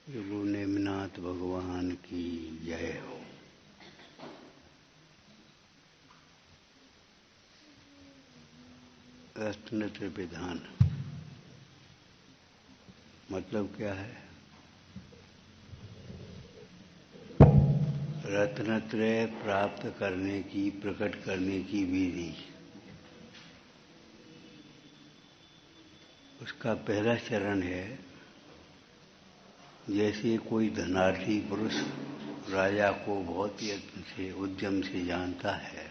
गुरु नेमिनाथ भगवान की जय हो। रत्नत्रय विधान मतलब क्या है? रत्नत्रय प्राप्त करने की, प्रकट करने की विधि। उसका पहला चरण है, जैसे कोई धनार्थी पुरुष राजा को बहुत यत्न से, उद्यम से जानता है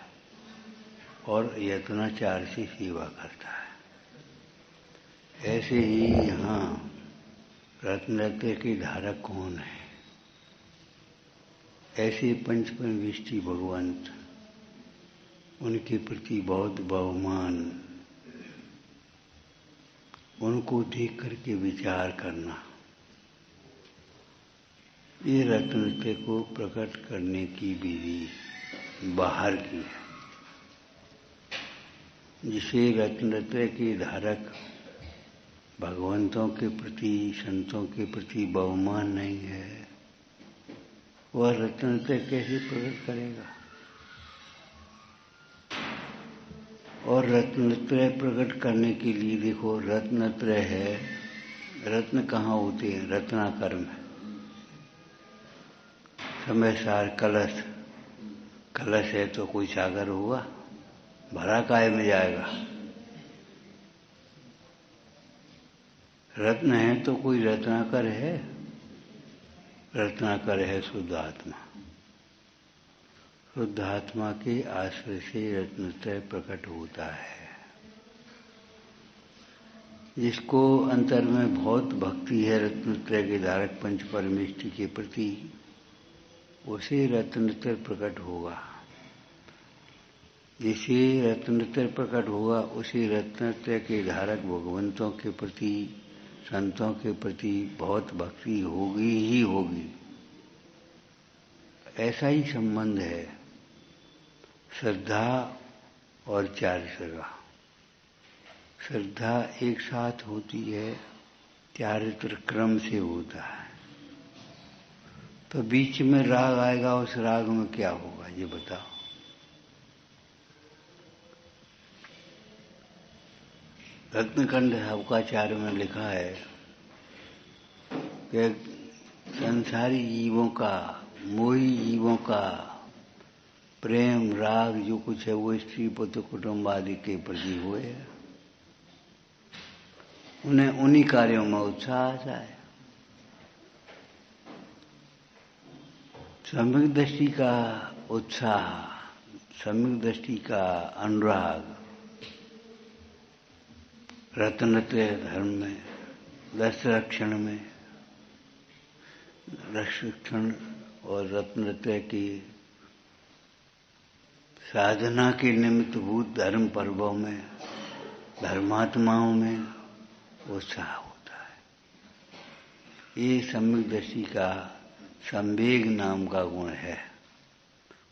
और यत्नाचार से सेवा करता है, ऐसे ही यहाँ रत्नत्रय के धारक कौन है? ऐसे पंचपरमेष्ठी भगवंत, उनके प्रति बहुत बहुमान, उनको देख करके विचार करना, ये रत्नत्रय को प्रकट करने की विधि बाहर की है। जिसे रत्नत्रय के धारक भगवंतों के प्रति, संतों के प्रति बहुमान नहीं है, वह रत्नत्रय कैसे प्रकट करेगा? और रत्नत्रय प्रकट करने के लिए देखो, रत्नत्रय है, रत्न कहाँ होते हैं? रत्नाकर में। समय सार कलश, कलश है तो कोई सागर होगा, भरा काय में जाएगा। रत्न है तो कोई रत्नाकर है, रत्नाकर है शुद्ध आत्मा। शुद्ध आत्मा के आश्रय से रत्नत्रय प्रकट होता है। जिसको अंतर में बहुत भक्ति है रत्नत्रय के धारक पंच परमेष्ठी के प्रति, उसे रत्नत्रय प्रकट होगा। जिसे रत्नत्रय प्रकट होगा, उसे रत्नत्रय के धारक भगवंतों के प्रति, संतों के प्रति बहुत भक्ति होगी ही होगी। ऐसा ही संबंध है श्रद्धा और चारित्र का। श्रद्धा एक साथ होती है, चारित्र क्रम से होता है। तो बीच में राग आएगा, उस राग में क्या होगा ये बताओ। रत्नखंड अवकाचार्य में लिखा है कि संसारी जीवों का, मोही जीवों का प्रेम राग जो कुछ है वो स्त्री पुत्र कुटुंब आदि के प्रति हुए, उन्हें उन्हीं कार्यों में उत्साह आता है। सम्यक दृष्टि का उत्साह, सम्यक दृष्टि का अनुराग रत्नत्रय धर्म में, दस रक्षण में, रक्षण और रत्नत्रय की साधना के निमित्त भूत धर्म पर्वों में, धर्मात्माओं में उत्साह होता है। ये सम्यक दृष्टि का संवेग नाम का गुण है।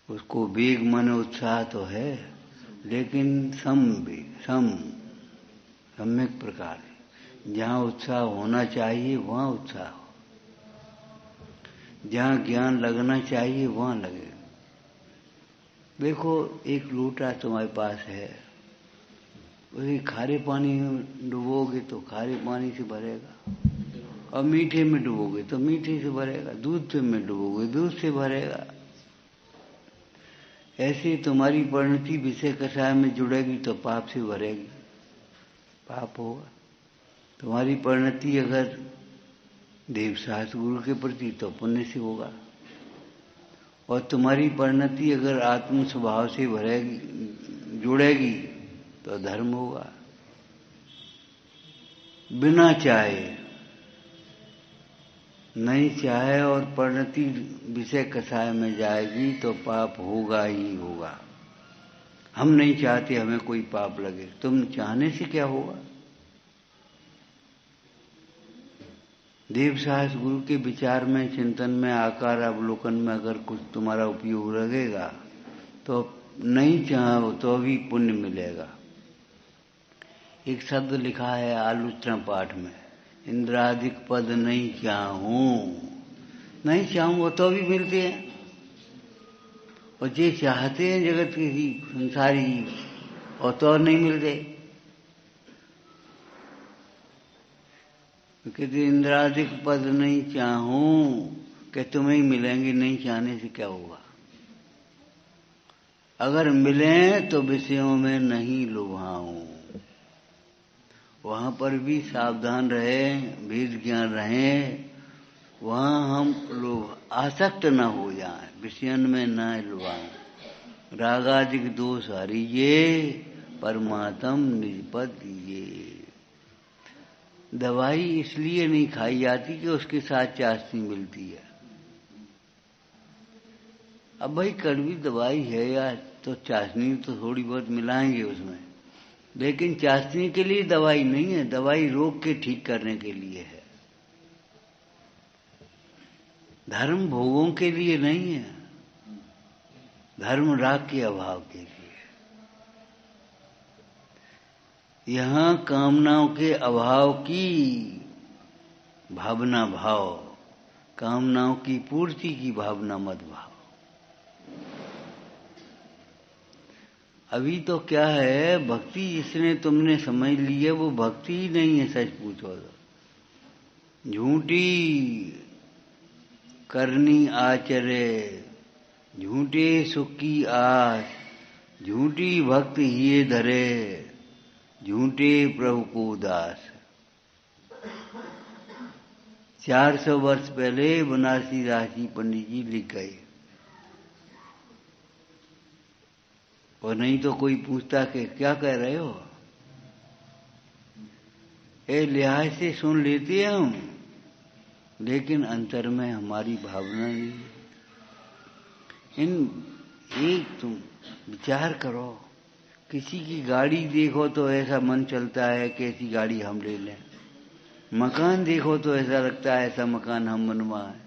उसको वेग मन उत्साह तो है, लेकिन सम्यक प्रकार, जहाँ उत्साह होना चाहिए वहाँ उत्साह हो, जहाँ ज्ञान लगना चाहिए वहाँ लगे। देखो, एक लोटा तुम्हारे पास है, उसे खारे पानी में डुबोगे तो खारे पानी से भरेगा, और मीठे में डुबोगे तो मीठे से भरेगा, दूध में डुबोगे दूध से भरेगा। ऐसे तुम्हारी परिणति विषय कषाय में जुड़ेगी तो पाप से भरेगी, पाप होगा। तुम्हारी परिणति अगर देवशास्त्र गुरु के प्रति तो पुण्य से होगा, और तुम्हारी परिणति अगर आत्म स्वभाव से भरेगी, जुड़ेगी तो धर्म होगा। बिना चाहे, नहीं चाहे और परिणति विषय कषाय में जाएगी तो पाप होगा ही होगा। हम नहीं चाहते हमें कोई पाप लगे, तुम चाहने से क्या होगा? देवशास्त्र गुरु के विचार में, चिंतन में, आकार अवलोकन में अगर कुछ तुम्हारा उपयोग लगेगा तो नहीं चाहो तो भी पुण्य मिलेगा। एक शब्द लिखा है आलोचना पाठ में, इंद्रादिक पद नहीं चाहूं, नहीं चाहूंगा तो भी मिलते हैं। और जे चाहते हैं जगत के ही संसारी और तो नहीं मिलते। कहते इंद्रादिक पद नहीं चाहूं कि तुम्हें ही मिलेंगे, नहीं चाहने से क्या होगा। अगर मिले तो विषयों में नहीं लुभाऊं। वहां पर भी सावधान रहे, भेद ज्ञान रहे, वहां हम लोग आसक्त न हो जाएं, विषयन में न लुभाएं। रागादिक दोष हरिये, परमात्म निजपद दीजिए। दवाई इसलिए नहीं खाई जाती कि उसके साथ चाशनी मिलती है। अब भाई कड़वी दवाई है यार, तो चाशनी तो थोड़ी बहुत मिलाएंगे उसमें, लेकिन चाशनी के लिए दवाई नहीं है। दवाई रोग के ठीक करने के लिए है, धर्म भोगों के लिए नहीं है, धर्म राग के अभाव के लिए। यहां कामनाओं के अभाव की भावना भाव, कामनाओं की पूर्ति की भावना मत भाव। अभी तो क्या है, भक्ति जिसने तुमने समझ ली है वो भक्ति ही नहीं है। सच पूछो तो झूठी करनी आचरे, झूठे सुख की आस, झूठी भक्त हिये धरे, झूठे प्रभु को दास। 400 वर्ष पहले बनारसी राशि पंडित जी लिख गए। और नहीं तो कोई पूछता कि क्या कह रहे हो, ए लिहाज से सुन लेते हैं हम, लेकिन अंतर में हमारी भावना नहीं। एक तुम विचार करो, किसी की गाड़ी देखो तो ऐसा मन चलता है कि ऐसी गाड़ी हम ले लें। मकान देखो तो ऐसा लगता है ऐसा मकान हम बनवाएं।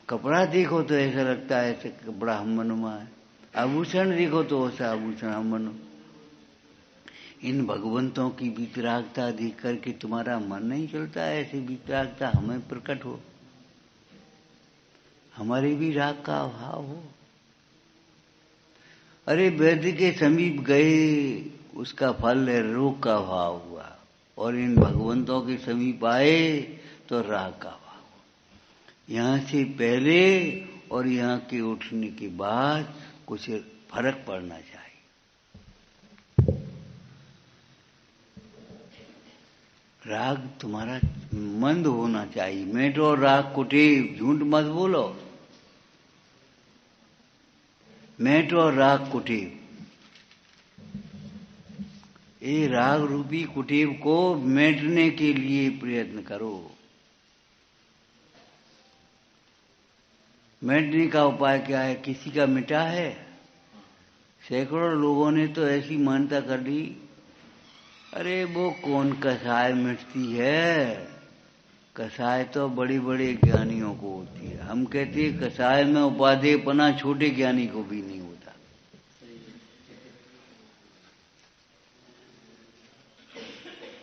कपड़ा देखो तो ऐसा लगता है ऐसा कपड़ा हम बनवाएं। आभूषण देखो तो ऐसा आभूषण हम बनो। इन भगवंतों की वितरागता देख करके तुम्हारा मन नहीं चलता है ऐसी वितरागता हमें प्रकट हो, हमारे भी राग का अभाव हो। अरे वैद्य के समीप गए, उसका फल है रोग का अभाव हुआ, और इन भगवंतों के समीप आए तो राग का अभाव हुआ। यहाँ से पहले और यहाँ के उठने के बाद कुछ फर्क पड़ना चाहिए। राग तुम्हारा मंद होना चाहिए। मेटो राग कुटीर, झूठ मत बोलो। मेटो राग कुटीर, ये राग रूपी कुटीर को मेटने के लिए प्रयत्न करो। मेटने का उपाय क्या है? किसी का मिटा है? सैकड़ों लोगों ने तो ऐसी मान्यता कर ली, अरे वो कौन कसाय मिटती है, कसाय तो बड़े बड़े ज्ञानियों को होती है। हम कहते हैं कसाय में उपादेयपना छोटे ज्ञानी को भी नहीं होता।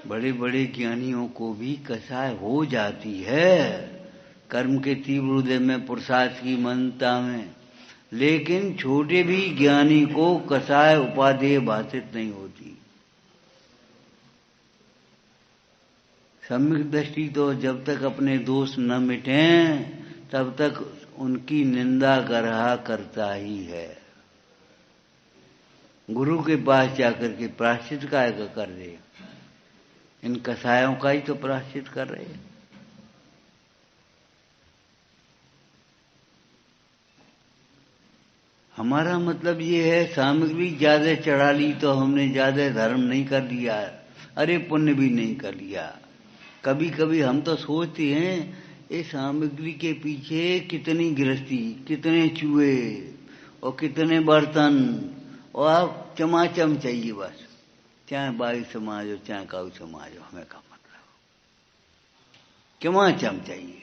बड़े बड़े ज्ञानियों को भी कसाय हो जाती है, कर्म के तीव्र उदय में, पुरुषार्थ की मनता में, लेकिन छोटे भी ज्ञानी को कसाय उपादेय भाषित नहीं होती। सम्यक दृष्टि तो जब तक अपने दोष न मिटें तब तक उनकी निंदा करहा करता ही है। गुरु के पास जाकर के प्रायश्चित काय का कर रहे, इन कसायों का ही तो प्रायश्चित कर रहे। हमारा मतलब ये है, सामग्री ज्यादा चढ़ा ली तो हमने ज्यादा धर्म नहीं कर लिया, अरे पुण्य भी नहीं कर लिया। कभी कभी हम तो सोचते हैं इस सामग्री के पीछे कितनी गृहस्थी, कितने चूहे और कितने बर्तन, और आप चमाचम चाहिए बस, चाहे बाई समाज हो चाहे काऊ समाज हो, हमें का मतलब चमाचम चाहिए।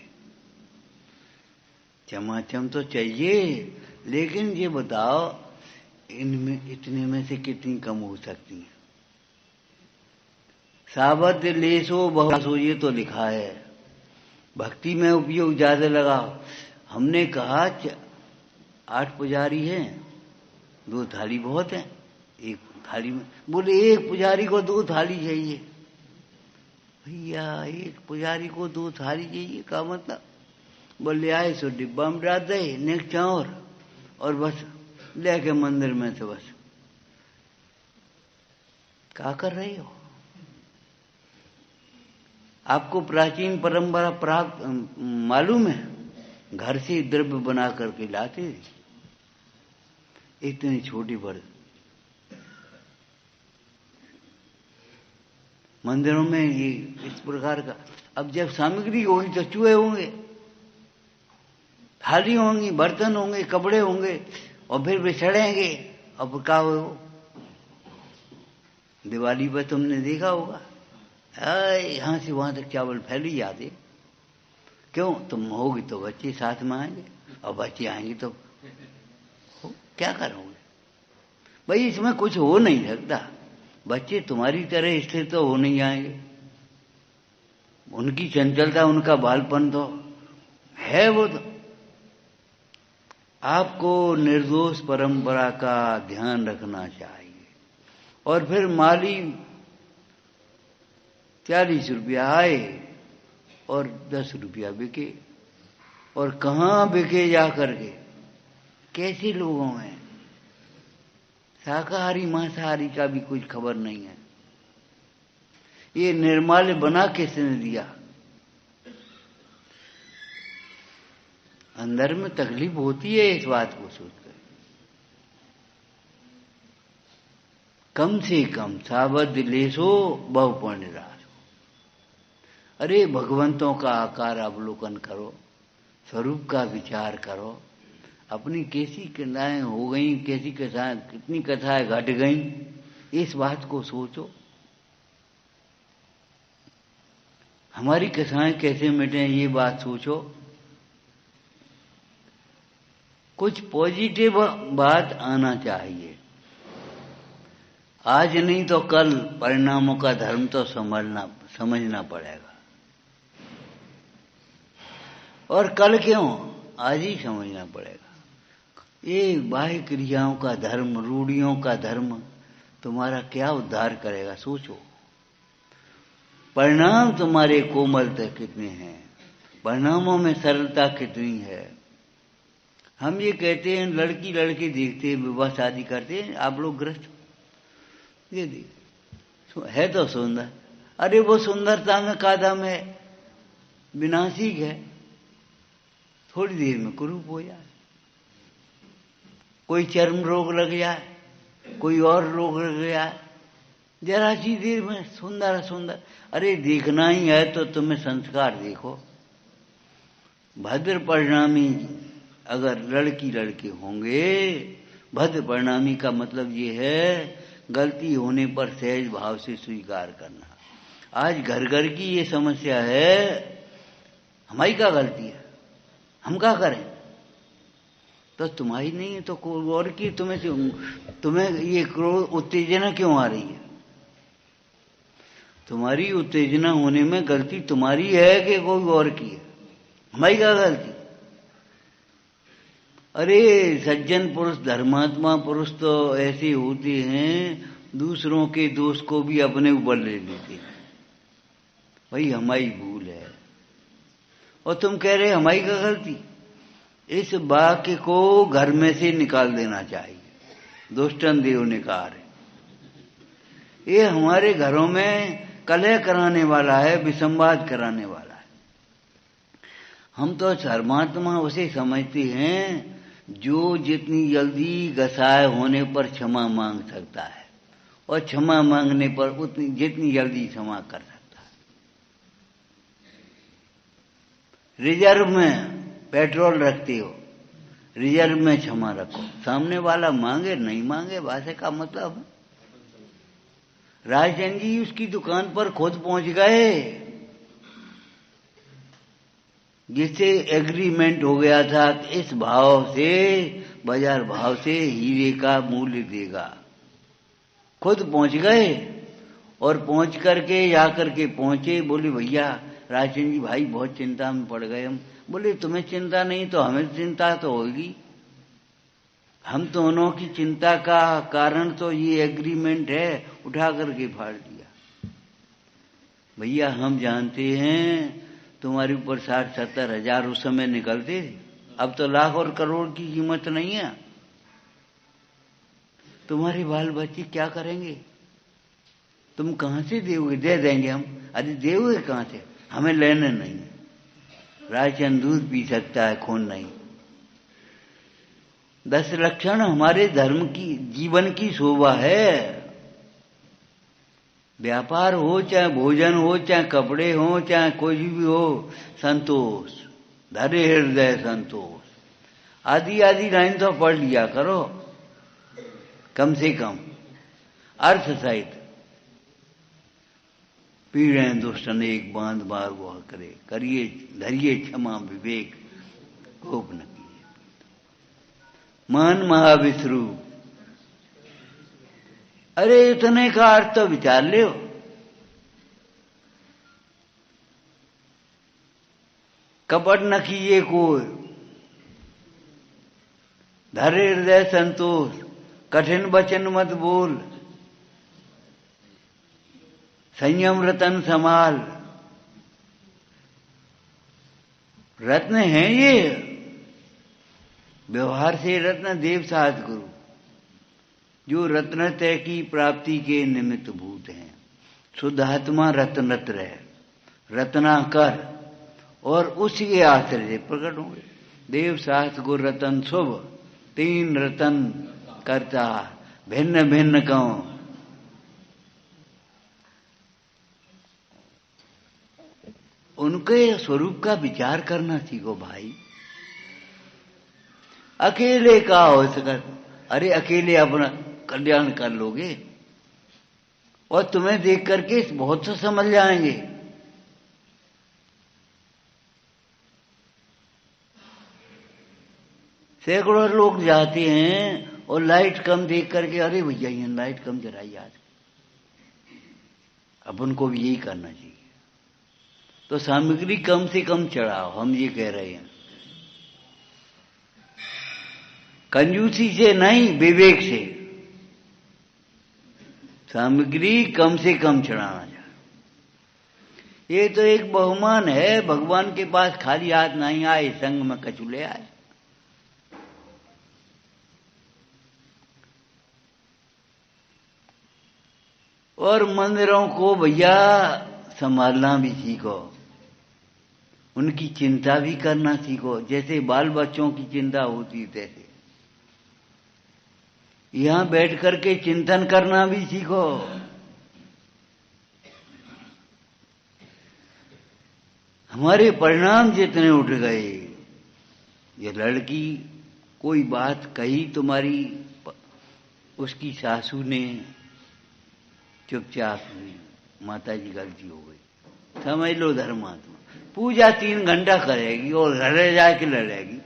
चमाचम तो चाहिए, लेकिन ये बताओ इनमें इतने में से कितनी कम हो सकती है? सावध लेसो बहुसो ये तो लिखा है, भक्ति में उपयोग ज्यादा लगाओ। हमने कहा 8 पुजारी हैं, 2 थाली बहुत है, एक थाली में। बोले एक पुजारी को 2 थाली चाहिए। भैया एक पुजारी को 2 थाली चाहिए का मतलब? बोले आए सो डिब्बा में डाल दे नेक चावल और बस लेके मंदिर में तो बस। क्या कर रहे हो? आपको प्राचीन परंपरा प्राप्त मालूम है? घर से द्रव्य बना करके लाते इतनी छोटी बर्तन। मंदिरों में ये इस प्रकार का। अब जब सामग्री होगी तो चूहे होंगे, थाली होंगी, बर्तन होंगे, कपड़े होंगे और फिर बिछड़ेंगे। अब क्या हो? दिवाली पर तुमने देखा होगा यहां से वहां तक चावल फैल ही जाते। क्यों? तुम होगी तो बच्चे साथ में आएंगे और बच्चे आएंगे तो क्या करोगे भाई? इसमें कुछ हो नहीं सकता। बच्चे तुम्हारी तरह स्थिर तो हो नहीं जाएंगे। उनकी चंचलता, उनका बालपन तो है। वो तो आपको निर्दोष परंपरा का ध्यान रखना चाहिए। और फिर माली 40 रुपया आए और 10 रुपया बिके। और कहाँ बिके जा करके? कैसे लोगों में शाकाहारी मांसाहारी का भी कुछ खबर नहीं है। ये निर्माल्य बना किसने दिया? अंदर में तकलीफ होती है इस बात को सोचकर। कम से कम सावध लेसो बहु पुण्यरासो। अरे भगवंतों का आकार अवलोकन करो, स्वरूप का विचार करो। अपनी कैसी कथाएं हो गई, कैसी कथाएं, कितनी कथाएं घट गई, इस बात को सोचो। हमारी कथाएं कैसे मिटे ये बात सोचो। कुछ पॉजिटिव बात आना चाहिए। आज नहीं तो कल परिणामों का धर्म तो समझना पड़ेगा। और कल क्यों, आज ही समझना पड़ेगा। ये बाह्य क्रियाओं का धर्म, रूढ़ियों का धर्म तुम्हारा क्या उद्धार करेगा? सोचो। परिणाम तुम्हारे कोमलता कितने हैं, परिणामों में सरलता कितनी है। हम ये कहते हैं लड़की लड़के देखते हैं, विवाह शादी करते हैं, आप लोग ग्रस्त ये है तो सुंदर। अरे वो सुंदरता में का दम है? विनाशिक है, थोड़ी देर में कुरूप हो जाए। कोई चर्म रोग लग जाए, कोई और रोग लग जाए, जरा सी देर में सुंदर सुंदर। अरे देखना ही है तो तुम्हें संस्कार देखो। भद्र परिणामी अगर लड़की लड़के होंगे, भद्र परिणामी का मतलब ये है गलती होने पर सहज भाव से स्वीकार करना। आज घर घर की ये समस्या है, हमारी क्या गलती है, हम क्या करें? तो तुम्हारी नहीं है तो कोई और की। तुम्हें ये क्रोध उत्तेजना क्यों आ रही है? तुम्हारी उत्तेजना होने में गलती तुम्हारी है कि कोई और की है? हमारी क्या गलती? अरे सज्जन पुरुष, धर्मात्मा पुरुष तो ऐसे होते हैं, दूसरों के दोष को भी अपने ऊपर ले लेते हैं। भाई हमारी भूल है और तुम कह रहे हमारी क्या गलती? इस वाक्य को घर में से निकाल देना चाहिए। दुष्टन देव ने कहा है, ये हमारे घरों में कलह कराने वाला है, विसंवाद कराने वाला है। हम तो धर्मात्मा उसे समझते हैं जो जितनी जल्दी घसाय होने पर क्षमा मांग सकता है और क्षमा मांगने पर जितनी जल्दी क्षमा कर सकता है। रिजर्व में पेट्रोल रखते हो, रिजर्व में क्षमा रखो। सामने वाला मांगे नहीं मांगे भाषा का मतलब। राजचंद जी उसकी दुकान पर खुद पहुंच गए, जिससे एग्रीमेंट हो गया था कि इस भाव से, बाजार भाव से हीरे का मूल्य देगा। खुद पहुंच गए और पहुंच करके जाकर के पहुंचे, बोले भैया राजन जी भाई बहुत चिंता में पड़ गए हम। बोले तुम्हें चिंता नहीं तो हमें चिंता तो होगी। हम दोनों की चिंता का कारण तो ये एग्रीमेंट है, उठा करके फाड़ दिया। भैया हम जानते हैं तुम्हारे ऊपर 60-70 हजार उस समय निकलते थे, अब तो लाख और करोड़ की कीमत नहीं है। तुम्हारे बाल बच्चे क्या करेंगे? तुम कहां से दोगे? दे देंगे हम। अरे दोगे कहां से? हमें लेने नहीं है। राजन दूध पी सकता है, खून नहीं। 10 लक्षण हमारे धर्म की, जीवन की शोभा है। व्यापार हो, चाहे भोजन हो, चाहे कपड़े हो, चाहे कोई भी हो, संतोष, धरे हृदय संतोष। आधी आधी लाइन तो पढ़ लिया करो कम से कम, अर्थ सहित। पीड़े दुष्ट अनेक बांध बार वह करे, करिए धरिए क्षमा विवेक, कोप न किए। मान महाविष्णु, अरे इतने का अर्थ तो विचार ले। कपट न कीजिए कोई, धरे हृदय संतोष, कठिन वचन मत बोल, संयम रतन संभाल। रत्न है ये, व्यवहार से रत्न देव साध गुरु, जो रत्नत्रय की प्राप्ति के निमित्त भूत हैं। शुद्ध आत्मा रत्नत्र है, रत्ना कर, और उसी के आश्रय से प्रकट होंगे। देव शास्त्र गुरु रतन शुभ, 3 रतन करता, भिन्न भिन्न कहो। उनके स्वरूप का विचार करना सीखो भाई। अकेले का हो सकर, अरे अकेले अपना कल्याण कर लोगे और तुम्हें देख करके बहुत से समझ जाएंगे। सैकड़ों लोग जाते हैं और लाइट कम देख करके, अरे भैया ये लाइट कम जलाई आज। अपन को भी यही करना चाहिए। तो सामग्री कम से कम चढ़ाओ, हम ये कह रहे हैं। कंजूसी से नहीं, विवेक से। सामग्री कम से कम चढ़ाना चाहिए। ये तो एक बहुमान है, भगवान के पास खाली हाथ नहीं आए, संग में कछु ले आए। और मंदिरों को भैया संभालना भी सीखो, उनकी चिंता भी करना सीखो। जैसे बाल बच्चों की चिंता होती तैसे यहां बैठ करके चिंतन करना भी सीखो। हमारे परिणाम जितने उठ गए, ये लड़की कोई बात कही तुम्हारी, उसकी सासू ने चुपचाप हुई, माता जी गलती हो गई, समझ लो धर्मात्मा। पूजा 3 घंटा करेगी और घर जाके लड़ेगी।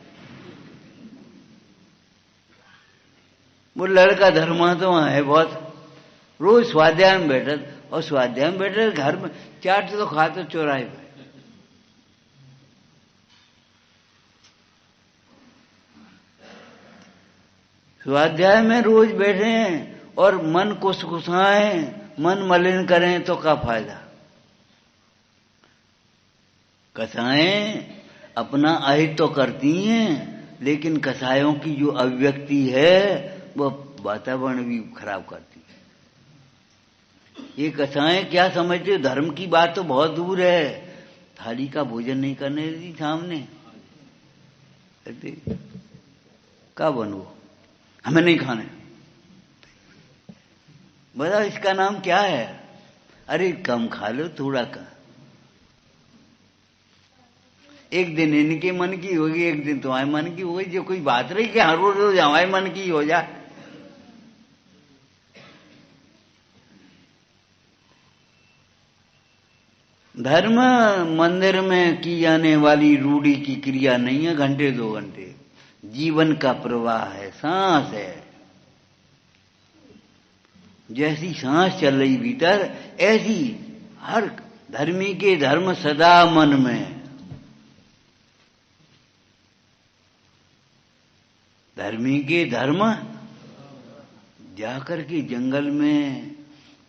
वो लड़का धर्मात्मा है बहुत, रोज स्वाध्याय में बैठत, और स्वाध्याय में बैठे घर में चाट तो खाते चौराहे पे। स्वाध्याय में रोज बैठे हैं और मन कुसकुसाएं, मन मलिन करें तो क्या फायदा। कसाएं अपना अहित तो करती हैं, लेकिन कसायों की जो अभिव्यक्ति है वो वातावरण भी खराब करती है। ये कसाएं क्या समझते, धर्म की बात तो बहुत दूर है, थाली का भोजन नहीं करने देती सामने, कहते क्या बनू, हमें नहीं खाने। बताओ इसका नाम क्या है? अरे कम खा लो, थोड़ा का। एक दिन इनके मन की होगी, एक दिन तुम्हारे मन की होगी। जो कोई बात रही कि हर रोज रोज हमारे मन की हो जाए। धर्म मंदिर में की जाने वाली रूढ़ी की क्रिया नहीं है, घंटे 2 घंटे। जीवन का प्रवाह है, सांस है। जैसी सांस चल रही भीतर, ऐसी हर धर्मी के धर्म सदा मन में। धर्मी के धर्म जाकर के जंगल में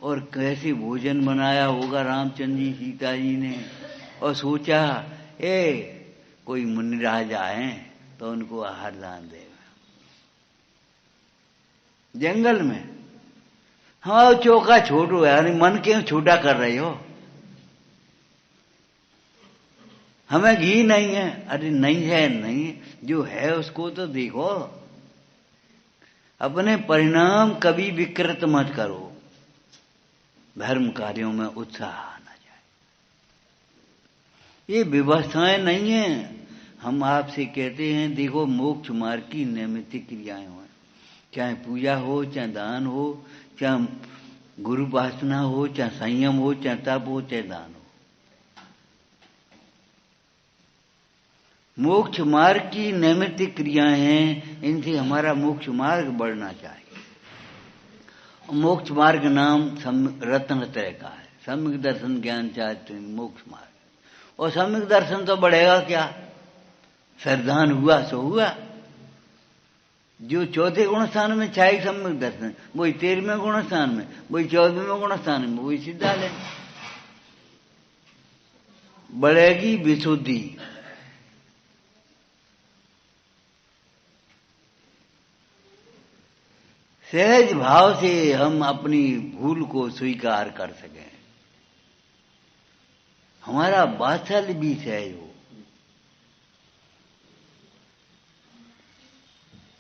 और कैसे भोजन बनाया होगा रामचंद्र जी सीता जी ने, और सोचा कोई मुनिराज आए तो उनको आहार दान देगा जंगल में। हाँ चौका छोटो यार, मन क्यों छोटा कर रहे हो? हमें घी नहीं है। अरे नहीं है, नहीं जो है उसको तो देखो। अपने परिणाम कभी विकृत मत करो, धर्म कार्यों में उत्साह आना चाहिए। ये व्यवस्थाएं नहीं है। हम आपसे कहते हैं देखो मोक्ष मार्ग की नैमित्तिक क्रियाएं हो, चाहे पूजा हो, चाहे दान हो, चाहे गुरु उपासना हो, चाहे संयम हो, चाहे तप हो, चाहे दान हो। मोक्ष मार्ग की नैमित्तिक क्रियाएं हैं, इनसे हमारा मोक्ष मार्ग बढ़ना चाहिए। मोक्ष मार्ग नाम रत्न त्रय का है, सम्यक दर्शन ज्ञान चाहते मोक्ष मार्ग। और सम्यक दर्शन तो बढ़ेगा क्या? श्रद्धान हुआ सो हुआ। जो चौथे गुण स्थान में छाई सम्यक दर्शन, वही 13वें गुण स्थान में, वही 14वें गुण स्थान में, वही सिद्धालय बढ़ेगी विशुद्धि। सहज भाव से हम अपनी भूल को स्वीकार कर सकें, हमारा वात्सल्य भी सहज हो।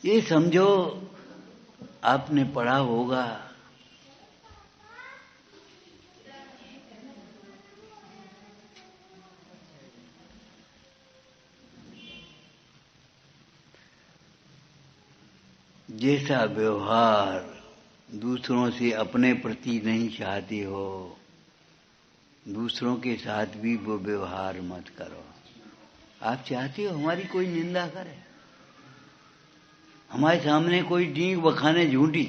ये समझो आपने पढ़ा होगा जैसा व्यवहार दूसरों से अपने प्रति नहीं चाहते हो, दूसरों के साथ भी वो व्यवहार मत करो। आप चाहते हो हमारी कोई निंदा करे, हमारे सामने कोई डींग बखाने झूठी,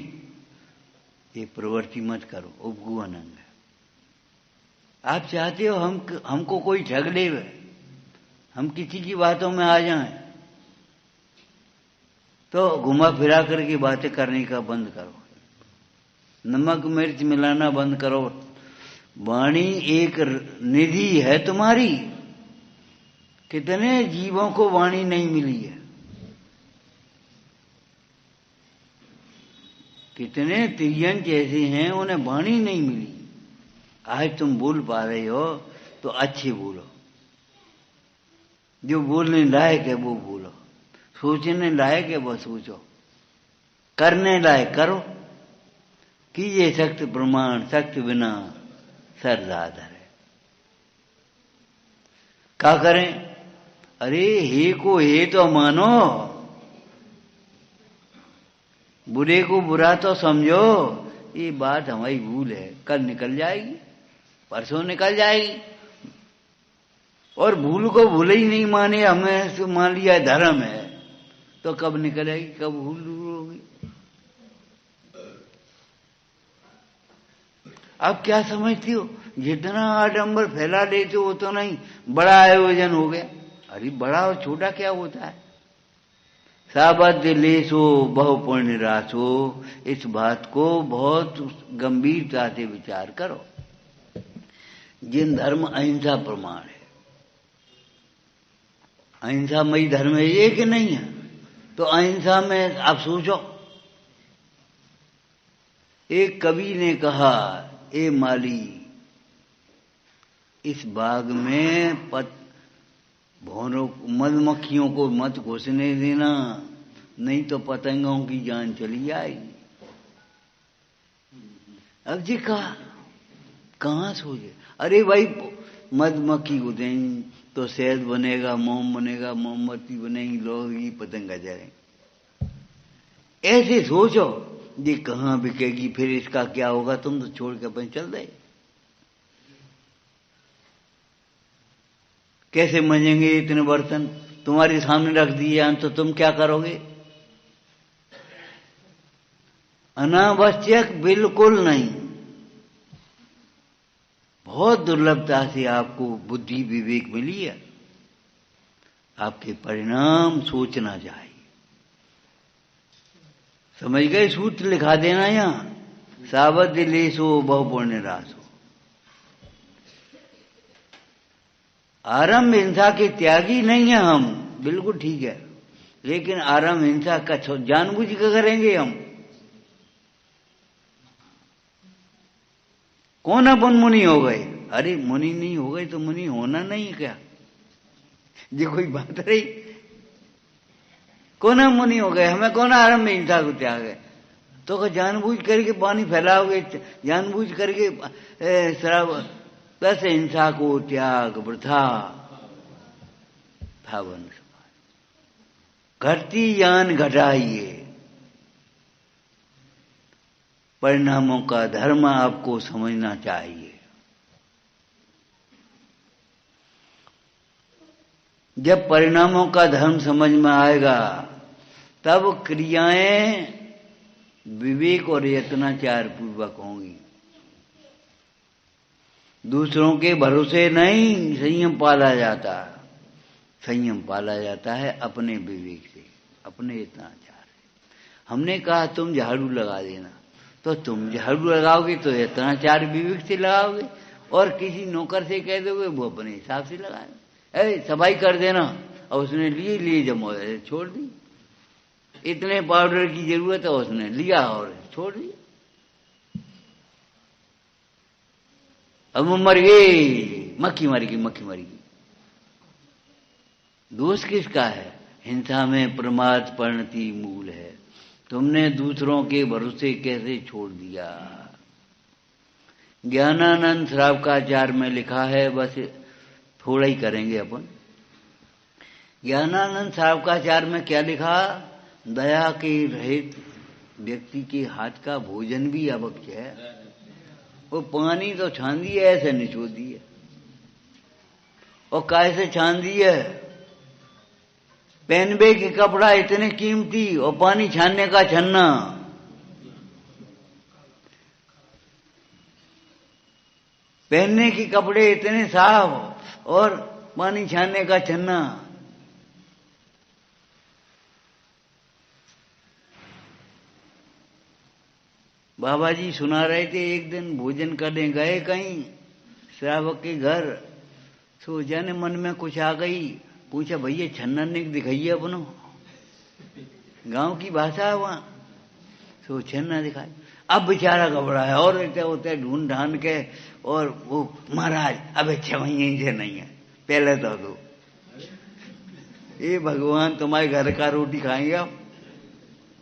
ये प्रवृत्ति मत करो, उपगु अनंग है। आप चाहते हो हमको कोई ठग ले, हम किसी की बातों में आ जाएं, तो घुमा फिरा करके बातें करने का बंद करो, नमक मिर्च मिलाना बंद करो। वाणी एक निधि है तुम्हारी, कितने जीवों को वाणी नहीं मिली है, कितने तिरियन जैसे हैं उन्हें वाणी नहीं मिली। आज तुम बोल पा रहे हो तो अच्छे बोलो, जो बोलने लायक है वो बोलो, सोचने लायक है वो सोचो, करने लायक करो। कीजिए सख्त प्रमाण, सख्त बिना सरदार है। क्या करें? अरे हे को हे तो मानो, बुरे को बुरा तो समझो। ये बात हमारी भूल है, कल निकल जाएगी, परसों निकल जाएगी। और भूल को भूल ही नहीं माने, हमें तो मान लिया धर्म है, तो कब निकलेगी, कब भूल दूर होगी। अब क्या समझती हो? जितना आडंबर फैला लेते हो तो नहीं, बड़ा आयोजन हो गया। अरे बड़ा और छोटा क्या होता है? साबद्ध लेसो बहु पुण्य रासो, इस बात को बहुत गंभीरता से विचार करो। जिन धर्म अहिंसा प्रमाण है, अहिंसामयी धर्म है ये कि नहीं है? तो अहिंसा में आप सोचो, एक कवि ने कहा, ए माली इस बाग में भौरों मधुमक्खियों को मत घुसने देना, नहीं तो पतंगों की जान चली आएगी। अब जी कहाँ सोचे? अरे भाई मधुमक्खी को देंगे तो शहद बनेगा, मोम बनेगा, मोमबत्ती बनेगी, लोगी, पतंगा जलेंगे। ऐसे सोचो, ये कहाँ बिकेगी, फिर इसका क्या होगा? तुम तो छोड़ के अपन चल दे। कैसे मंजेंगे इतने बर्तन? तुम्हारे सामने रख दिए तो तुम क्या करोगे? अनावश्यक बिल्कुल नहीं। बहुत दुर्लभता से आपको बुद्धि विवेक मिली है। आपके परिणाम सोचना चाहिए। समझ गए? सूत्र लिखा देना यहां, सावध लेसो बहु पुण्य रासो। आरंभ हिंसा के त्यागी नहीं है हम, बिल्कुल ठीक है, लेकिन आरंभ हिंसा का जानबूझ के करेंगे हम। कौन अपन मुनि हो गए? अरे मुनि नहीं हो गए तो मुनि होना नहीं क्या? ये कोई बात रही? कौन मुनि हो गए? हमें कौन आरंभ हिंसा को त्याग है? तो जानबूझ करके पानी फैलाओगे, जानबूझ करके शराब प्लस हिंसा को त्याग वृथा भावन घटती ज्ञान घटाइए। परिणामों का धर्म आपको समझना चाहिए। जब परिणामों का धर्म समझ में आएगा तब क्रियाएं विवेक और यत्नाचार पूर्वक होंगी। दूसरों के भरोसे नहीं संयम पाला जाता। संयम पाला जाता है अपने विवेक से, अपने यत्नाचार से। हमने कहा तुम झाड़ू लगा देना, तो तुम झाड़ू लगाओगे तो यत्नाचार विवेक से लगाओगे, और किसी नौकर से कह दोगे वो अपने हिसाब से लगाए। सफाई कर देना, और उसने लिए जमा छोड़ दी। इतने पाउडर की जरूरत है, उसने लिया और छोड़ दी। अब वो मर गई, मक्खी मर गई, मक्खी मर गई। दोष किसका है? हिंसा में प्रमाद परिणति मूल है। तुमने दूसरों के भरोसे कैसे छोड़ दिया। ज्ञानानंद श्रावकाचार्य में लिखा है, बस थोड़ा ही करेंगे अपन। ज्ञानानंद श्रावकाचार्य में क्या लिखा? दया के रहित व्यक्ति के हाथ का भोजन भी अभक्ष है। वो पानी तो छान दिया, ऐसे निचोड़ दिया, और कैसे छान दिया? पहनबे के कपड़ा इतने कीमती और पानी छानने का छन्ना। पहनने के कपड़े इतने साफ और पानी छानने का छन्ना। बाबा जी सुना रहे थे, एक दिन भोजन करने गए कहीं श्रावक के घर, तो जाने मन में कुछ आ गई, पूछा भैया छन्ना ने दिखाइए अपनो। गांव की भाषा है वहां, तो छन्ना दिखाई। अब बेचारा घबराया और रहते होते ढूंढ ढांड के, और वो महाराज अब 6 महीने से नहीं है, पहले तो दो। ये भगवान तुम्हारे घर का रोटी खाएंगे आप?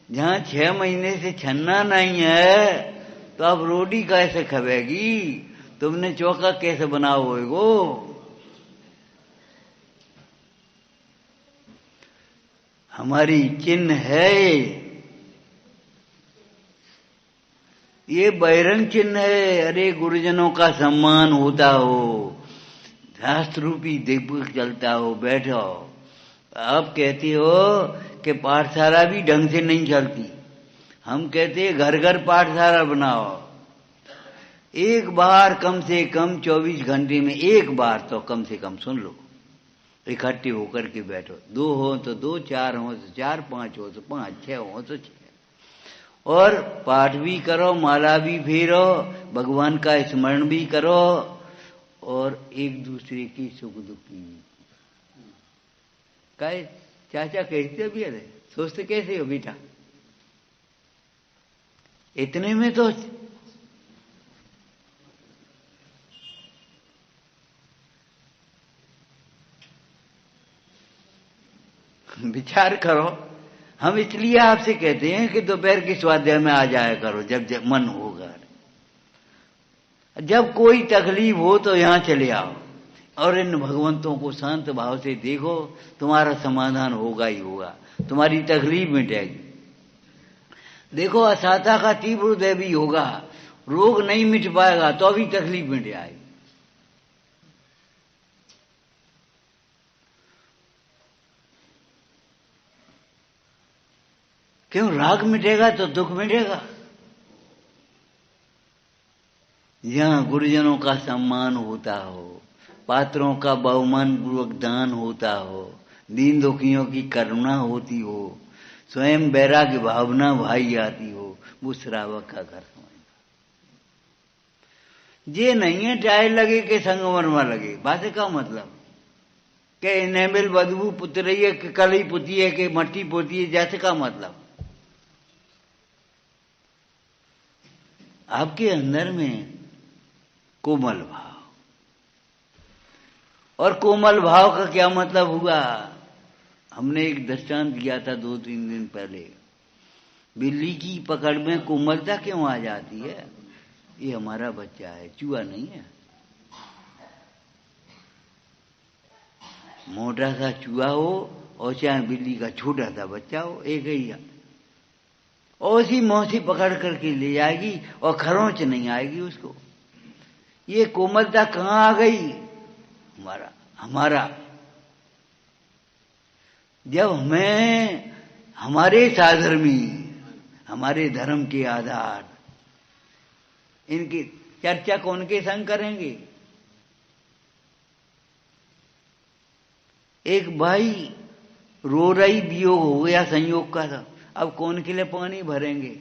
जहां 6 महीने से छन्ना नहीं है तो अब रोटी कैसे खवेगी? तुमने चौका कैसे बनाओगो? हमारी चिन्ह है ये बहिरंग चिन्ह है। अरे गुरुजनों का सम्मान होता हो, शास्त्र रूपी दीपक चलता हो, बैठो। आप कहते हो कि पाठशाला भी ढंग से नहीं चलती, हम कहते हैं घर घर पाठशाला बनाओ। एक बार कम से कम 24 घंटे में एक बार तो कम से कम सुन लो, इकट्ठे होकर के बैठो। 2 हो तो 2, 4 हो तो 4, 5 हो तो 5, 6 हो तो 6, और पाठ भी करो, माला भी फेरो, भगवान का स्मरण भी करो, और एक दूसरे की सुख दुख की। काय चाचा कहते भी अरे सोचते कैसे हो बेटा? इतने में तो विचार करो। हम इसलिए आपसे कहते हैं कि दोपहर के स्वाध्याय में आ जाया करो जब जब मन होगा। जब कोई तकलीफ हो तो यहां चले आओ, और इन भगवंतों को शांत भाव से देखो, तुम्हारा समाधान होगा ही होगा, तुम्हारी तकलीफ मिटेगी। देखो असाता का तीव्र उदय भी होगा, रोग नहीं मिट पाएगा तो भी तकलीफ मिट जाएगी। क्यों? राग मिटेगा तो दुख मिटेगा। जहाँ गुरुजनों का सम्मान होता हो, पात्रों का बहुमान पूर्वक दान होता हो, दीन दुखियों की करुणा होती हो, स्वयं वैराग्य भावना भाई आती हो, वो श्रावक का घर समझ। ये नहीं है टाइल लगे के संगमरमर लगे, बात का मतलब के एनेबल बदबू पुत रही है कि कलई पुती है कि मट्टी पोती है, जैसे का मतलब आपके अंदर में कोमल भाव। और कोमल भाव का क्या मतलब हुआ? हमने एक दृष्टांत दिया था 2-3 दिन पहले। बिल्ली की पकड़ में कोमलता क्यों आ जाती है? ये हमारा बच्चा है, चूहा नहीं है। मोटा सा चूहा हो और चाहे बिल्ली का छोटा सा बच्चा हो, एक ही है। और उसी मौसी पकड़ करके ले जाएगी और खरोंच नहीं आएगी उसको। ये कोमलता कहाँ आ गई? हमारा जब हमें हमारे साधर्मी, हमारे धर्म के आधार, इनकी चर्चा कौन के संग करेंगे? एक भाई रो रही वियोग हो गया संयोग का था, अब कौन के लिए पानी भरेंगे,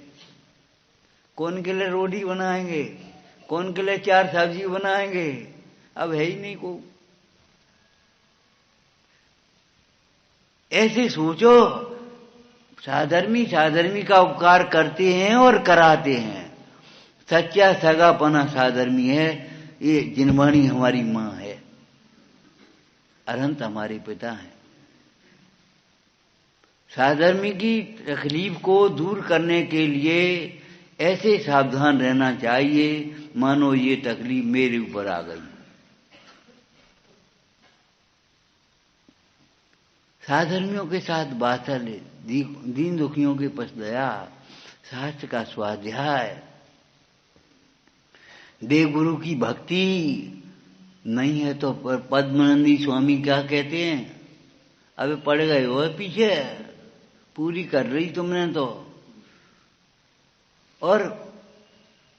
कौन के लिए रोटी बनाएंगे, कौन के लिए 4 सब्जी बनाएंगे? अब है ही नहीं को। ऐसे सोचो, साधर्मी का उपकार करते हैं और कराते हैं। सच्चा सगापना साधर्मी है। ये जिनवाणी हमारी माँ है, अनंत हमारे पिता हैं। साधर्मी की तकलीफ को दूर करने के लिए ऐसे सावधान रहना चाहिए मानो ये तकलीफ मेरे ऊपर आ गई। साधर्मियों के साथ बातल, दीन दुखियों के पास दया, शास्त्र का स्वाध्याय, देव गुरु की भक्ति नहीं है तो पद्मानंदी स्वामी क्या कहते हैं? अबे पड़ गए हो पीछे, पूरी कर रही तुमने तो, और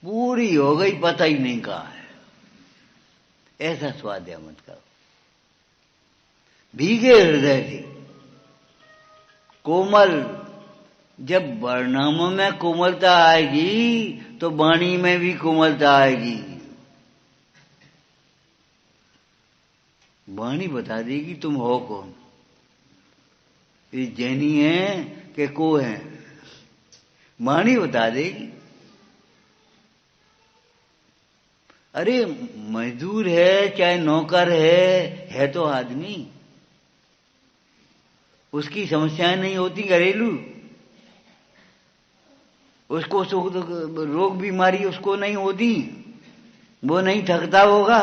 पूरी हो गई पता ही नहीं कहा है। ऐसा स्वाध्याय मत करो। भीगे हृदय से कोमल, जब वर्णामों में कोमलता आएगी तो वाणी में भी कोमलता आएगी। वाणी बता देगी तुम हो कौन, ये जैनी है कि को है, वाणी बता देगी। अरे मजदूर है चाहे नौकर है तो आदमी, उसकी समस्याएं नहीं होती घरेलू, उसको रोग बीमारी उसको नहीं होती, वो नहीं थकता होगा।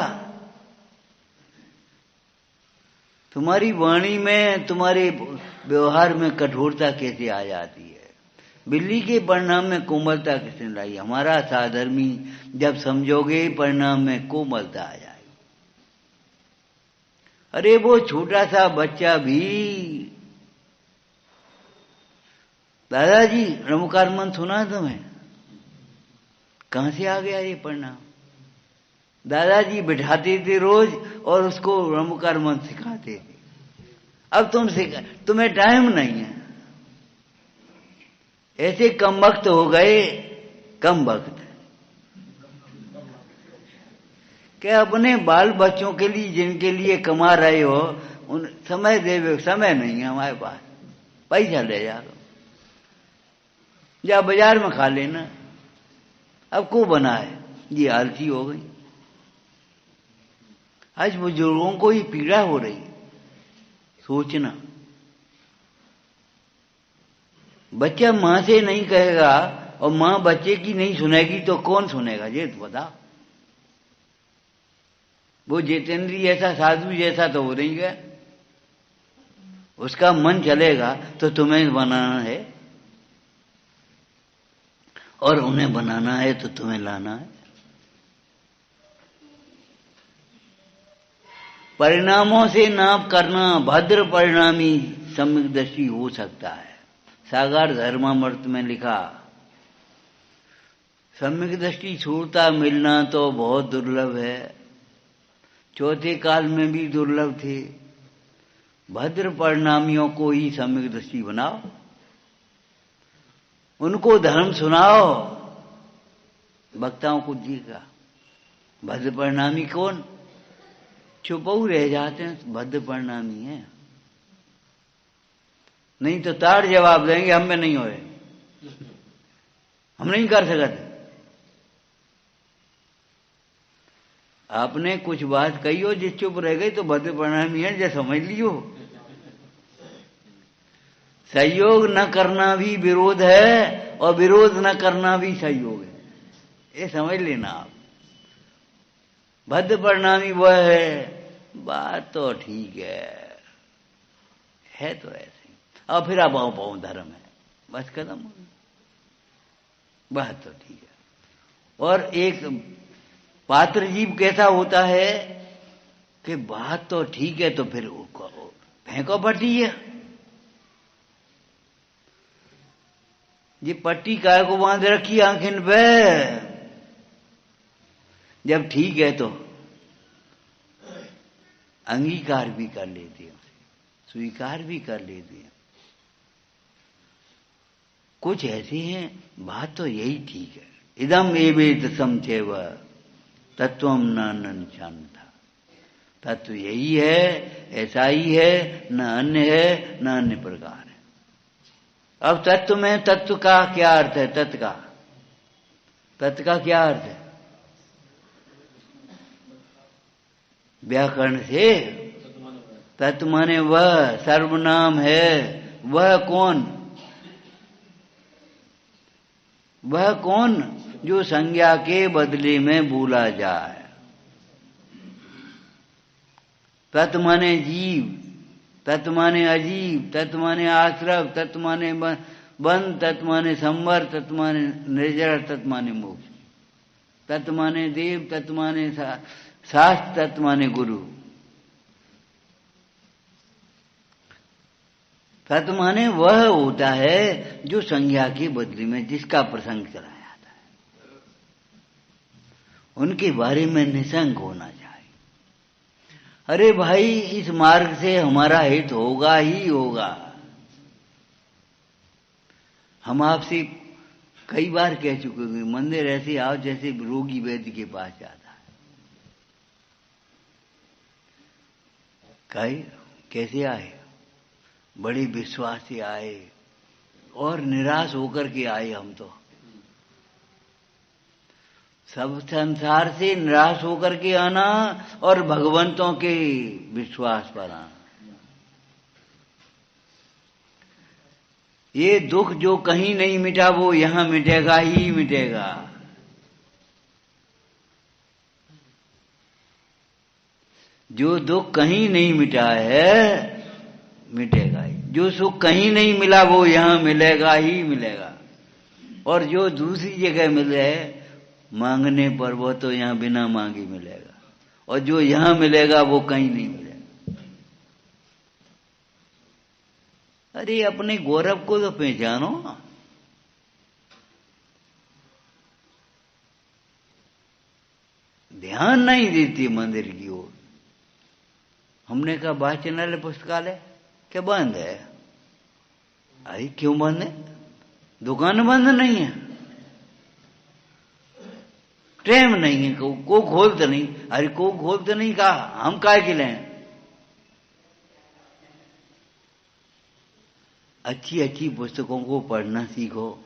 तुम्हारी वाणी में, तुम्हारे व्यवहार में कठोरता कैसे आ जाती है? बिल्ली के परिणाम में कोमलता किसने लाई? हमारा साधर्मी जब समझोगे परिणाम में कोमलता आ जाएगी। अरे वो छोटा सा बच्चा भी, दादाजी रमुकार मन सुना तुम्हें? कहां से आ गया ये परिणाम? दादाजी बिठाते थे रोज और उसको रमुकार मन सिखाते थे। अब तुम्हें टाइम नहीं है, ऐसे कम वक्त हो गए, कम वक्त क्या अपने बाल बच्चों के लिए, जिनके लिए कमा रहे हो, उन समय दे, समय नहीं है हमारे पास। पैसा ले जा, या बाजार में खा लेना। अब को बनाए, ये आलसी हो गई। आज बुजुर्गों को ये पीड़ा हो रही, सोचना। बच्चा मां से नहीं कहेगा और मां बच्चे की नहीं सुनेगी तो कौन सुनेगा? ये तो बता। वो जितेंद्री ऐसा साधु जैसा तो हो नहीं गया, उसका मन चलेगा तो तुम्हें बनाना है और उन्हें बनाना है तो तुम्हें लाना है। परिणामों से नाप करना भद्र परिणामी सम्यकदर्शी हो सकता है। सागर धर्मामृत में लिखा, सम्यक दृष्टि छूटता मिलना तो बहुत दुर्लभ है। चौथे काल में भी दुर्लभ थे। भद्र परिणामियों को ही सम्यक दृष्टि बनाओ, उनको धर्म सुनाओ, वक्ताओं को जीगा। भद्र परिणामी कौन? चुपऊ रह जाते हैं, भद्र परिणामी है। नहीं तो ताड़ जवाब देंगे, हम में नहीं होए, हम नहीं कर सकते। आपने कुछ बात कही हो जिस चुप रह गई तो भद्र परिणामी है, जैसे समझ लियो। सहयोग न करना भी विरोध है और विरोध न करना भी सहयोग है, ये समझ लेना आप। भद्र परिणामी वह है, बात तो ठीक है तो ऐसे ही, और फिर आप आओ पाओ धर्म है, बस खत्म हो गया। बात तो ठीक है। और एक पात्र जीव कैसा होता है कि बात तो ठीक है तो फिर फेंको पट्टी है। ये पट्टी काय को बांध रखी आंखिन पे? जब ठीक है तो अंगीकार भी कर लेते हैं, स्वीकार भी कर लेते हैं। कुछ ऐसे हैं बात तो यही ठीक है, इदम एवेत समचैव तत्वम न जानता, तत्व यही है, ऐसा ही है, न अन्य है न अन्य प्रकार है। अब तत्व में तत्व का क्या अर्थ है? तत्व का क्या अर्थ है? व्याकरण से तत्व माने वह, सर्वनाम है। वह कौन? वह कौन जो संज्ञा के बदले में बोला जाए। तत्व माने जीव, तत्व माने अजीव, तत्व माने आश्रव, तत्व माने बंध, तत्व माने संवर, तत्व माने निर्जर, तत्व माने मोक्ष, तत्व माने देव, तत्व माने शास्त्र, तत्व माने गुरु। तत्व माने वह होता है जो संज्ञा के बदले में जिसका प्रसंग चला जाता है, उनके बारे में निसंग होना चाहिए। अरे भाई, इस मार्ग से हमारा हित होगा ही होगा। हम आपसे कई बार कह चुके हैं, मंदिर ऐसे आओ जैसे रोगी वैद्य के पास जाता है। कैसे आए? बड़े विश्वास से आए और निराश होकर के आए। हम तो सब संसार से निराश होकर के आना और भगवंतों के विश्वास पर आना। ये दुख जो कहीं नहीं मिटा वो यहां मिटेगा ही मिटेगा। जो दुख कहीं नहीं मिटा है मिटेगा ही। जो सुख कहीं नहीं मिला वो यहां मिलेगा ही मिलेगा। और जो दूसरी जगह मिले मांगने पर वो तो यहां बिना मांगे मिलेगा, और जो यहां मिलेगा वो कहीं नहीं मिलेगा। अरे अपने गौरव को तो पहचानो। ध्यान नहीं देती मंदिर की ओर। हमने कहा वाचनालय पुस्तकालय क्या बंद है? अरे क्यों बंद है? दुकान बंद नहीं है, टाइम नहीं है, को खोलते नहीं। अरे को खोलते नहीं कहा, हम काय के लें? अच्छी अच्छी पुस्तकों को पढ़ना सीखो।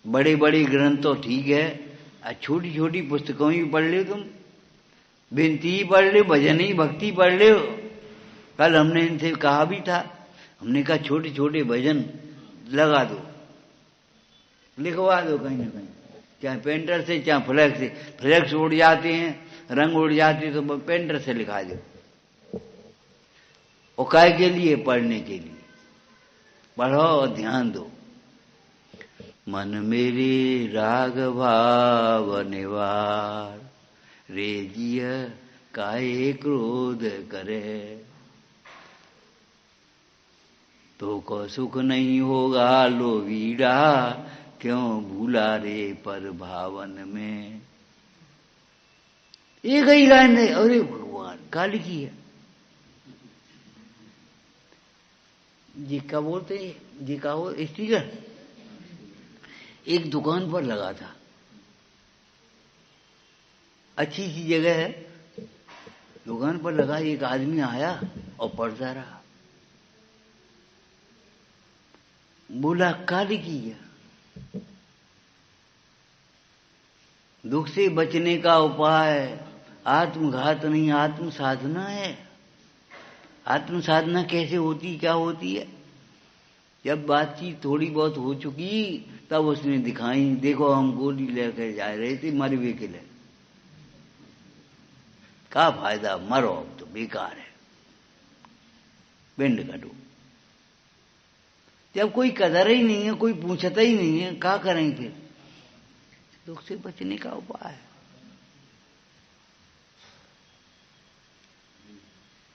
बड़े बड़े ग्रंथ तो ठीक है, छोटी छोटी पुस्तकों ही पढ़ ले। तुम विनती ही पढ़ ले, भजन ही भक्ति पढ़ ले। कल हमने इनसे कहा भी था, हमने कहा छोटे छोटे भजन लगा दो, लिखवा दो कहीं ना कहीं, चाहे पेंटर से चाहे फ्लैक्स से। फ्लैक्स उड़ जाते हैं, रंग उड़ जाते हैं, तो पेंटर से लिखा दो। और काय के लिए? पढ़ने के लिए। पढ़ो और ध्यान दो। मन मेरे राग भाव निवार, रेजिय काहे क्रोध करे। तो को सुख नहीं होगा लोवीड़ा, क्यों भूला रे पर भावन में। एक ही लाइन है, अरे भगवान का लिखी है जी, क्या बोलते हैं जी, का वो स्टीकर एक दुकान पर लगा था, अच्छी सी जगह है, दुकान पर लगा, एक आदमी आया और पढ़ता रहा, बोला काली की है, दुख से बचने का उपाय आत्मघात नहीं आत्म साधना है। आत्म साधना कैसे होती, क्या होती है? जब बातचीत थोड़ी बहुत हो चुकी तब उसने दिखाई, देखो हम गोली लेकर जा रहे थे मरवे के लिए, क्या फायदा, मरो अब तो बेकार है, पिंड कटो। जब कोई कदर ही नहीं है, कोई पूछता ही नहीं है, क्या करें फिर? दुख से बचने का उपाय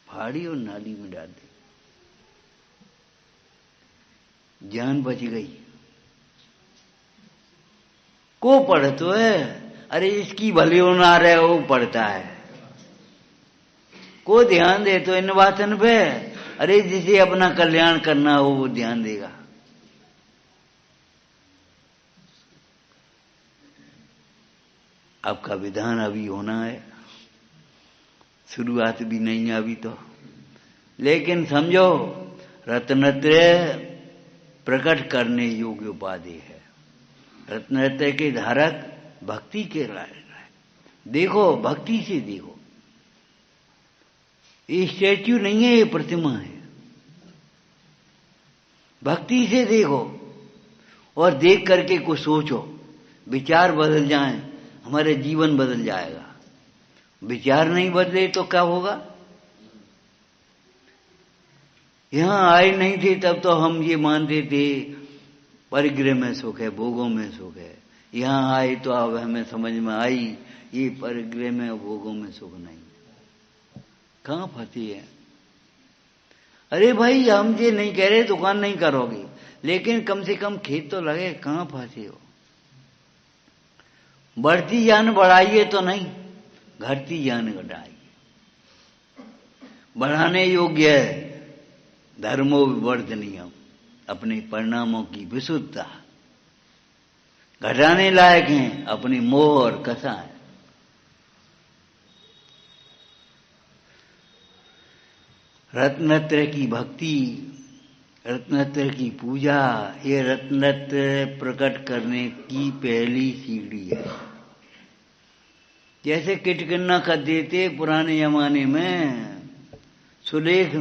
फाड़ी और नाली में डाल दी, जान बच गई। को पढ़ तो है, अरे इसकी भली हो ना रहे वो पढ़ता है, को ध्यान दे तो इन बातन पे, अरे जिसे अपना कल्याण करना हो वो ध्यान देगा। आपका विधान अभी होना है, शुरुआत भी नहीं अभी तो, लेकिन समझो रत्नत्रय प्रकट करने योग्य उपाधि है। रत्नत्रय के धारक भक्ति के लायक है। देखो भक्ति से देखो, ये स्टैच्यू नहीं है, ये प्रतिमा है। भक्ति से देखो और देख करके कुछ सोचो, विचार बदल जाएं, हमारे जीवन बदल जाएगा। विचार नहीं बदले तो क्या होगा? यहां आए नहीं थे तब तो हम ये मानते थे परिग्रह में सुख है, भोगों में सुख है। यहां आए तो अब हमें समझ में आई ये परिग्रह में भोगों में सुख नहीं। कहां फंसी है? अरे भाई हम ये नहीं कह रहे दुकान नहीं करोगे, लेकिन कम से कम खेत तो लगे। कहां फंसे हो? बढ़ती जान बढ़ाइए तो नहीं, घटती जान घटाइए। बढ़ाने योग्य है धर्मो विवर्धनीयम, अपने परिणामों की विशुद्धता। घटाने लायक हैं अपनी मोह और कसाएं। रत्नत्रय की भक्ति, रत्नत्रय की पूजा, ये रत्नत्रय प्रकट करने की पहली सीढ़ी है। जैसे किटकिन्ना कर देते पुराने जमाने में, सुलेख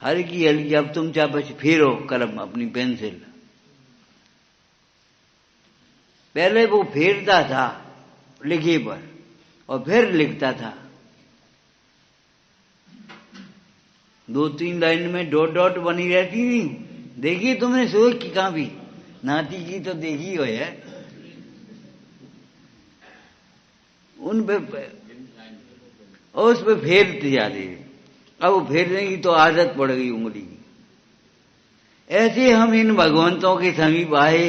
हल्की हल्की, अब तुम चाहे फेरो कलम अपनी पेंसिल, पहले वो फेरता था लिखे पर और फिर लिखता था। 2-3 लाइन में डॉट डॉट बनी रहती थी। देखिए तुमने सोच की कहां भी, नाती की तो देखी हो है, उन पे और उस पे फेरते जाते। अब वो फेरने की तो आदत पड़ गई उंगली की। ऐसे हम इन भगवंतों के समीप आए,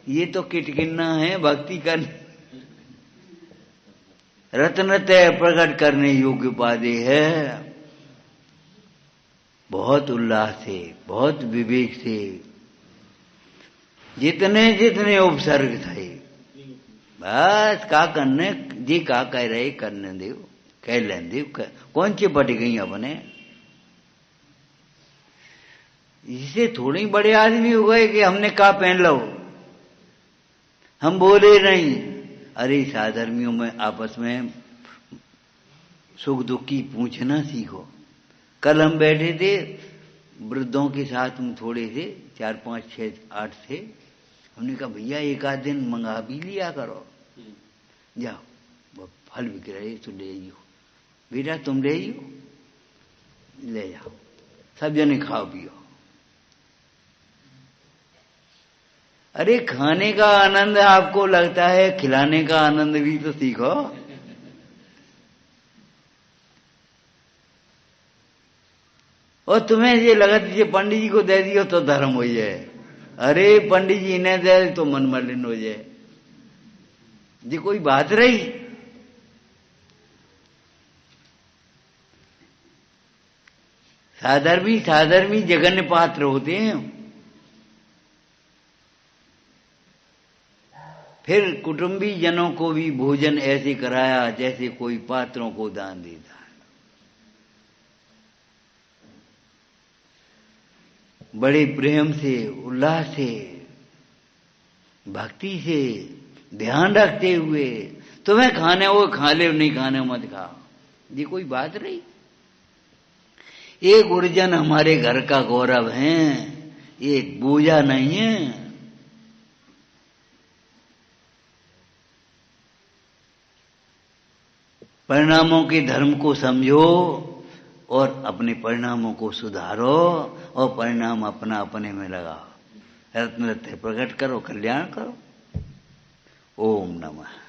ये तो किटकिन्ना है भक्ति करने, रत्नत्रय प्रकट करने योग्य उपाधि है। बहुत उल्लास से, बहुत विवेक से, जितने जितने उपसर्ग थे, बस का करने जी का कह रहे करने दो, कह लें दो, कौन सी पट गई अपने। इससे थोड़ी बड़े आदमी हो गए कि हमने का पहन लो, हम बोले नहीं। अरे साधर्मियों में आपस में सुख दुख की पूछना सीखो। कल हम बैठे थे वृद्धों के साथ में, थोड़े से 4, 5, 6, 8 थे। हमने कहा भैया एक आध दिन मंगा भी लिया करो, जाओ फल बिक रहे तो ले जाओ, बेटा तुम ले जाओ, ले जाओ, सब जने खाओ पियो। अरे खाने का आनंद आपको लगता है, खिलाने का आनंद भी तो सीखो। और तुम्हें ये लगा दीजिए पंडित जी को दे दियो तो धर्म हो जाए, अरे पंडित जी ने दे तो मन मलिन हो जाए, जी कोई बात रही। साधर्मी जघन्य पात्र होते हैं। फिर कुटुंबी जनों को भी भोजन ऐसे कराया जैसे कोई पात्रों को दान देता है। बड़े प्रेम से, उल्लास से, भक्ति से, ध्यान रखते हुए, तुम्हें खाने हो खा ले, नहीं खाने मत खाओ, ये कोई बात रही। ये गुरुजन हमारे घर का गौरव हैं, ये बोझा नहीं है। परिणामों के धर्म को समझो और अपने परिणामों को सुधारो और परिणाम अपना अपने में लगाओ, रत्न प्रकट करो, कल्याण करो। ओम नमः।